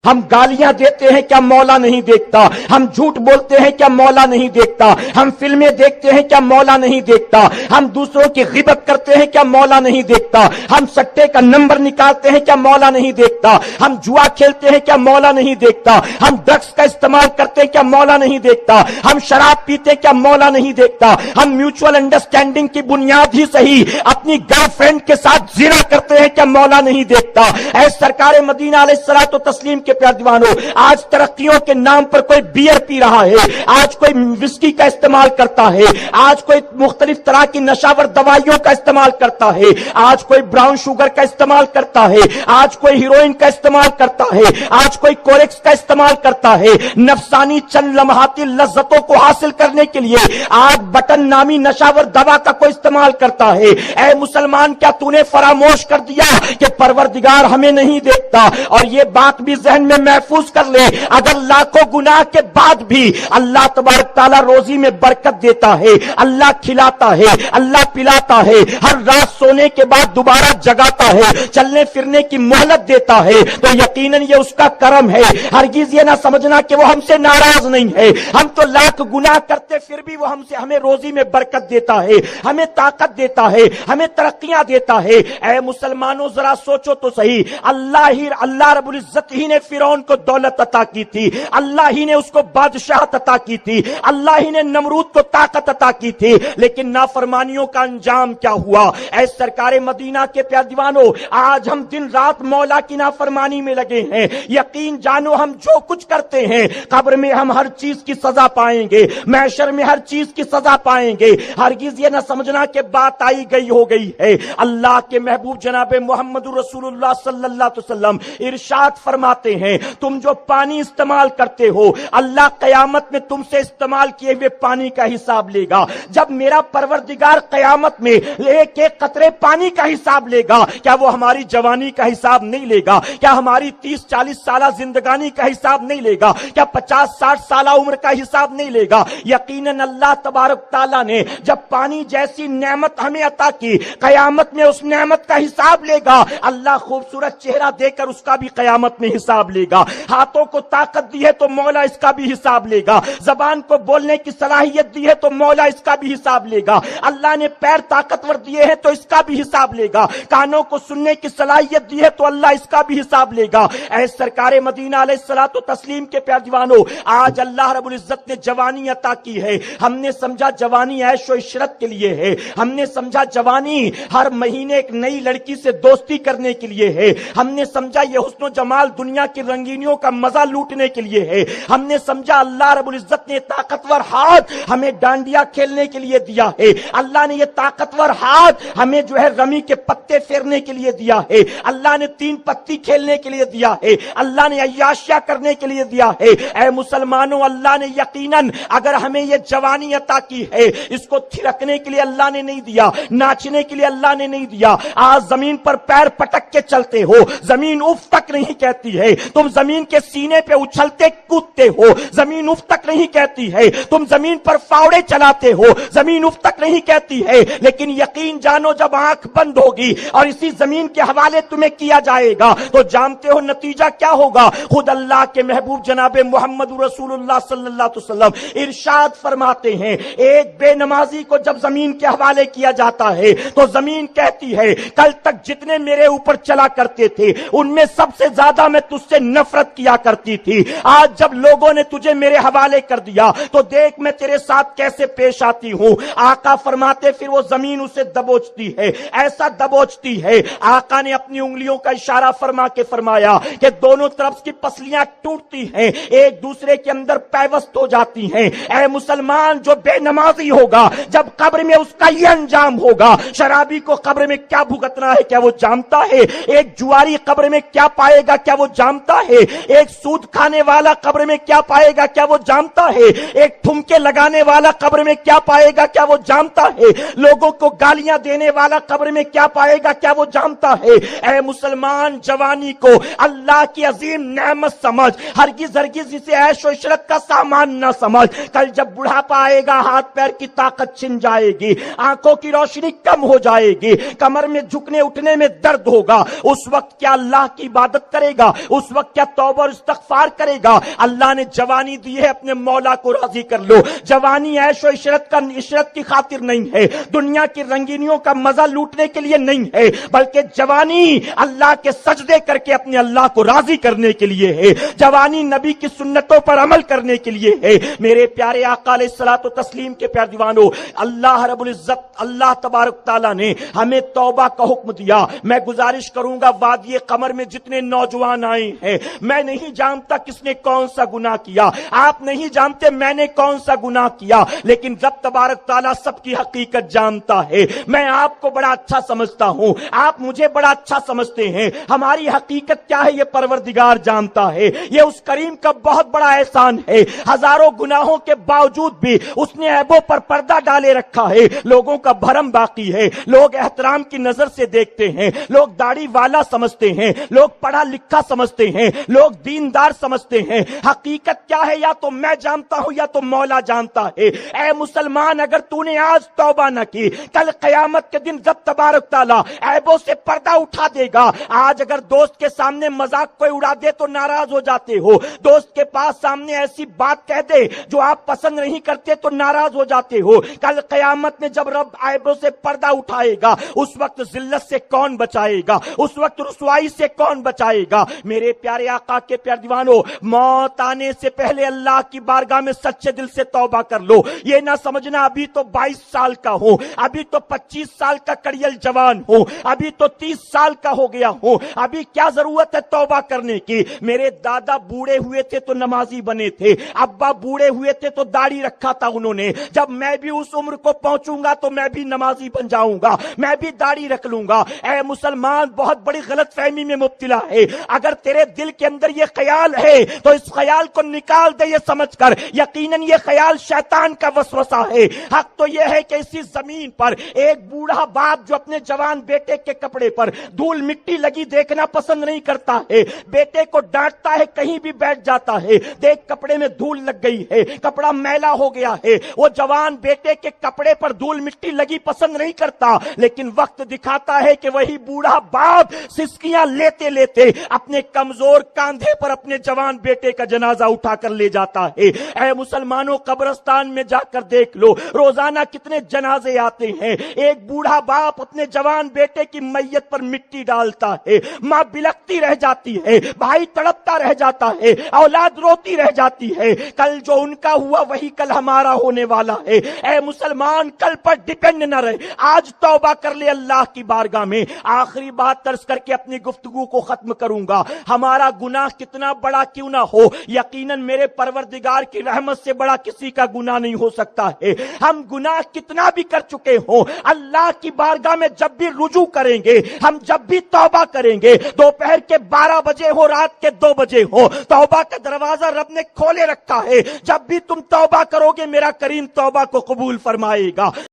ہم گالیاں دیتے ہیں کیا مولا نہیں دیکھتا؟ ہم جھوٹ بولتے ہیں کیا مولا نہیں دیکھتا؟ ہم فلمیں دیکھتے ہیں کیا مولا نہیں دیکھتا؟ ہم دوسروں کی غیبت کرتے ہیں کیا مولا نہیں دیکھتا؟ ہم سٹے کا نمبر نکالتے ہیں کیا مولا نہیں دیکھتا؟ ہم جوا کھیلتے ہیں کیا مولا نہیں دیکھتا؟ ہم ڈرگس کا استعمال کرتے ہیں کیا مولا نہیں دیکھتا؟ ہم شراب پیتے کیا مولا نہیں دیکھتا؟ ہم میوچل انڈرسٹینڈنگ کی بنیاد ہی صحیح اپنی گرل فرینڈ کے ساتھ زنا کرتے ہیں کیا مولا نہیں دیکھتا؟ اے سرکار مدینہ علیہ الصلوۃ والتسلیم کے پیارے دیوانوں، آج ترقیوں کے نام پر کوئی بیئر پی رہا ہے، آج کوئی وسکی کا استعمال کرتا ہے، آج کوئی مختلف طرح کی نشاور دوائیوں کا استعمال کرتا ہے، آج کوئی براؤن شوگر کا استعمال کرتا ہے، آج کوئی ہیروئن کا استعمال کرتا ہے، آج کوئی کوریکس کا استعمال کرتا ہے، نفسانی چند لمحاتی لذتوں کو حاصل کرنے کے لیے آج بٹن نامی نشاور دوا کا کوئی استعمال کرتا ہے۔ اے مسلمان، کیا تو نے فراموش کر دیا کہ پروردگار ہمیں نہیں دیکھتا؟ اور یہ بات بھی ذہن میں محفوظ کر لے، اگر لاکھوں گناہ کے بعد بھی اللہ تبارک تعالیٰ روزی میں برکت دیتا ہے، اللہ کھلاتا ہے، اللہ پلاتا ہے، ہر رات سونے کے بعد دوبارہ جگاتا ہے، چلنے پھرنے کی مہلت دیتا ہے، تو یقیناً یہ اس کا کرم ہے۔ ہرگز یہ نہ سمجھنا کہ وہ ہم سے ناراض نہیں ہے، ہم تو لاکھ گناہ کرتے پھر بھی وہ ہمیں روزی میں برکت دیتا ہے، ہمیں طاقت دیتا ہے، ہمیں ترقیاں دیتا ہے۔ اے مسلمانوں، ذرا سوچو تو صحیح، اللہ رب العزت ہی نے فرعون کو دولت عطا کی تھی، اللہ ہی نے اس کو بادشاہت عطا کی تھی، اللہ ہی نے نمرود کو طاقت عطا کی تھی، لیکن نافرمانیوں کا انجام کیا ہوا؟ اے سرکار مدینہ کے پیارے دیوانوں، آج ہم دن رات مولا کی نافرمانی میں لگے ہیں۔ یقین جانو، ہم جو کچھ کرتے ہیں قبر میں ہم ہر چیز کی سزا پائیں گے، محشر میں ہر چیز کی سزا پائیں گے۔ ہرگز یہ نہ سمجھنا کہ بات آئی گئی ہو گئی ہے۔ اللہ کے محبوب جناب محمد رسول اللہ صلی اللہ علیہ وسلم ارشاد فرماتے ہیں، تم جو پانی استعمال کرتے ہو، اللہ قیامت میں تم سے استعمال کیے ہوئے پانی کا حساب لے گا۔ جب میرا پروردگار قیامت میں ایک ایک قطرے پانی کا حساب لے گا، کیا وہ ہماری جوانی کا حساب نہیں لے گا؟ کیا ہماری 30-40 سالہ زندگانی کا حساب نہیں لے گا؟ کیا 50-60 سالہ عمر کا حساب نہیں لے گا؟ یقیناً اللہ تبارک تعالیٰ نے جب پانی جیسی نعمت ہمیں عطا کی، قیامت میں اس نعمت کا حساب لے گا۔ اللہ خوبصورت چہرہ دے کر اس کا بھی قیامت میں حساب لے گا۔ ہاتھوں کو طاقت دی ہے تو مولا اس کا بھی حساب لے گا۔ زبان کو بولنے کی صلاحیت دی ہے تو مولا اس کا بھی حساب لے گا۔ اللہ نے پیر طاقتور دیے ہیں تو اس کا بھی حساب لے گا۔ کانوں کو سننے کی صلاحیت دی ہے تو اللہ اس کا بھی حساب لے گا۔ اے سرکار مدینہ علیہ الصلوۃ والتسلیم کے پیارے دیوانوں، آج اللہ رب العزت نے جوانی عطا کی ہے۔ ہم نے سمجھا جوانی عیش و عشرت کے لیے ہے، ہم نے سمجھا جوانی ہر مہینے ایک نئی لڑکی سے دوستی کرنے کے لیے ہے، ہم نے سمجھا یہ حسن و جمال دنیا کی رنگینیوں کا مزہ لوٹنے کے لیے ہے، ہم نے سمجھا اللہ رب العزت نے طاقتور ہاتھ ہمیں ڈانڈیا کھیلنے کے لیے دیا ہے، اللہ نے یہ طاقتور ہاتھ ہمیں جو ہے رمی کے پتے پھیرنے کے لیے دیا ہے، اللہ نے 3 پتی کھیلنے کے لیے دیا ہے، اللہ نے عیاشیاں کرنے کے لیے دیا ہے۔ اے مسلمانوں، اللہ نے یقیناً اگر ہمیں یہ جوانی عطا کی ہے، اس کو تھرکنے کے لیے اللہ نے نہیں دیا، ناچنے کے لیے اللہ نے نہیں دیا۔ آج زمین پر پیر پٹک کے چلتے ہو، زمین اف تک نہیں کہتی ہے، تم زمین کے سینے پہ اچھلتے کودتے ہو، زمین اف تک نہیں کہتی ہے، تم زمین پر فاوڑے چلاتے ہو، زمین اف تک نہیں کہتی ہے، لیکن یقین جانو جب آنکھ بند ہوگی اور اسی زمین کے حوالے تمہیں کیا جائے گا تو جانتے ہو نتیجہ کیا ہوگا؟ خود اللہ کے محبوب جناب محمد رسول اللہ صلی اللہ علیہ وسلم ارشاد فرماتے ہیں، ایک بے نمازی کو جب زمین کے حوالے کیا جاتا ہے تو زمین کہتی ہے کل تک جتنے میرے اوپر چلا کرتے تھے ان میں سب سے زیادہ میں تجھ سے نفرت کیا کرتی تھی، آج جب لوگوں نے تجھے میرے حوالے کر دیا تو دیکھ میں تیرے ساتھ کیسے پیش آتی ہوں۔ آقا فرماتے پھر وہ زمین اسے دبوچتی ہے، ایسا دبوچتی ہے، آقا نے اپنی انگلیوں کا اشارہ فرما کے فرمایا کہ دونوں طرف کی پسلیاں ٹوٹتی ہیں، ایک دوسرے کے اندر پیوست ہو جاتی ہیں۔ اے مسلمان، جو بے نمازی ہوگا جب قبر میں اس کا یہ انجام ہوگا، شرابی کو قبر میں کیا بھگتنا ہے کیا وہ جانتا ہے؟ ایک جواری قبر میں کیا پائے گا کیا وہ جانتا ہے؟ ایک سود کھانے والا قبر میں کیا پائے گا کیا وہ جانتا ہے؟ ایک ٹھمکے لگانے والا قبر میں کیا پائے گا کیا وہ جانتا ہے؟ لوگوں کو گالیاں دینے والا قبر میں کیا پائے گا کیا وہ جانتا ہے؟ اے مسلمان، جوانی کو اللہ کی عظیم نعمت سمجھ، ہرگز اسے عیش و عشرت کا سامان نہ سمجھ۔ کل جب بڑھاپا آئے گا ہاتھ پیر کی طاقت چھن جائے گی، آنکھوں کی روشنی کم ہو جائے گی، کمر میں جھکنے اٹھنے میں درد ہوگا، اس وقت کیا اللہ کی عبادت کرے گا؟ اس وقت کیا توبہ اور استغفار کرے گا؟ اللہ نے جوانی دی ہے، اپنے مولا کو راضی کر لو۔ جوانی عیش و عشرت کی خاطر نہیں ہے، دنیا کی رنگینیوں کا مزہ لوٹنے کے لیے نہیں ہے، بلکہ جوانی اللہ کے سجدے کر کے اپنے اللہ کو راضی کرنے کے لیے ہے، جوانی نبی کی سنتوں پر عمل کرنے کے لیے ہے۔ میرے پیارے آقا علیہ الصلوۃ والتسلیم کے پیارے دیوانوں، اللہ رب العزت اللہ تبارک تعالیٰ نے ہمیں توبہ کا حکم دیا۔ میں گزارش کروں گا، وادی قمر میں جتنے نوجوان آئے ہیں، میں نہیں جانتا کس نے کون سا گناہ کیا، آپ نہیں جانتے میں نے کون سا گناہ کیا، لیکن رب تبارک تعالیٰ سب کی حقیقت جانتا ہے۔ میں آپ کو بڑا اچھا سمجھتا ہوں، آپ مجھے بڑا اچھا سمجھتے ہیں، ہماری حقیقت کیا ہے یہ پروردگار جانتا ہے۔ یہ اس کریم کا بہت بڑا احسان ہے، ہزاروں گناہوں کے باوجود بھی اس نے عیبوں پر پردہ ڈالے رکھا ہے۔ لوگوں کا بھرم باقی ہے، لوگ احترام کی نظر سے دیکھتے ہیں، لوگ داڑھی والا سمجھتے ہیں، لوگ پڑھا لکھا سمجھتے ہیں، لوگ دیندار سمجھتے ہیں۔ حقیقت کیا ہے یا تو میں جانتا ہوں یا تو مولا جانتا ہے۔ اے مسلمان، اگر تو نے آج توبہ نہ کی، کل قیامت کے دن رب تبارک تعالیٰ عیبوں سے پردہ اٹھا دے گا۔ آج اگر دوست کے سامنے مذاق کوئی اڑا دے تو ناراض ہو جاتے ہو، دوست کے پاس سامنے ایسی بات کہہ دے جو آپ پسند نہیں کرتے تو ناراض ہو جاتے ہو۔ کل قیامت میں جب رب عیبوں سے پردہ اٹھائے گا، اس وقت ذلت سے کون بچائے گا؟ اس وقت رسوائی سے کون بچائے گا؟ میرے پیارے آقا کے پیارے دیوانوں، موت آنے سے پہلے اللہ کی بارگاہ میں سچے دل سے توبہ کر لو۔ یہ نہ سمجھنا ابھی تو 22 سال کا ہوں، ابھی تو 25 سال کا کڑیل جوان ہوں، ابھی تو 30 سال کا ہو گیا ہوں، ابھی کیا ضرورت ہے توبہ کرنے کی؟ میرے دادا بوڑھے ہوئے تھے تو نمازی بنے تھے، ابا بوڑھے ہوئے تھے تو داڑھی رکھا تھا انہوں نے۔ جب میں بھی اس عمر کو پہنچوں گا تو میں بھی نمازی بن جاؤں گا، میں بھی داڑھی رکھ لوں گا۔ اے مسلمان، بہت بڑی غلط فہمی میں مبتلا ہے۔ اگر تیرے دل کے اندر یہ خیال ہے تو اس خیال کو نکال دے، یہ سمجھ کر یقیناً یہ خیال شیطان کا وسوسہ ہے۔ حق تو یہ ہے کہ اسی زمین پر ایک بوڑھا باپ جو اپنے جوان بیٹے کے کپڑے پر دھول مٹی لگی دیکھنا پسند نہیں کرتا ہے، بیٹے کو ڈانٹتا ہے، کہیں بھی بیٹھ جاتا ہے، دیکھ کپڑے میں دھول لگ گئی ہے، کپڑا میلا ہو گیا ہے، وہ جوان بیٹے کے کپڑے پر دھول مٹی لگی پسند نہیں کرتا، لیکن وقت دکھاتا ہے کہ وہی بوڑھا باپ سسکیاں لیتے لیتے اپنے کمزور کاندھے پر اپنے جوان بیٹے کا جنازہ اٹھا کر لے جاتا ہے۔ اے مسلمانوں، قبرستان میں جا کر دیکھ لو، روزانہ کتنے جنازے آتے ہیں۔ ایک بوڑھا باپ اپنے جوان بیٹے کی میت پر مٹی ڈالتا ہے، ماں بلکتی رہ جاتی ہے، بھائی تڑپتا رہ جاتا ہے، اولاد روتی رہ جاتی ہے۔ کل جو ان کا ہوا وہی کل ہمارا ہونے والا ہے۔ اے مسلمان، کل پر ڈیپینڈ نہ رہے، آج توبہ کر لے اللہ کی بارگاہ میں۔ آخری بات طرز کر کے اپنی گفتگو کو ختم کروں گا، ہمارا گناہ کتنا بڑا کیوں نہ ہو، یقیناً میرے پروردگار کی رحمت سے بڑا کسی کا گناہ نہیں ہو سکتا ہے۔ ہم گناہ کتنا بھی کر چکے ہوں، اللہ کی بارگاہ میں جب بھی رجوع کریں گے، ہم جب بھی توبہ کریں گے، دوپہر کے 12 بجے ہو، رات کے 2 بجے ہو، توبہ کا دروازہ رب نے کھولے رکھا ہے۔ جب بھی تم توبہ کرو گے، میرا کریم توبہ کو قبول فرمائے گا۔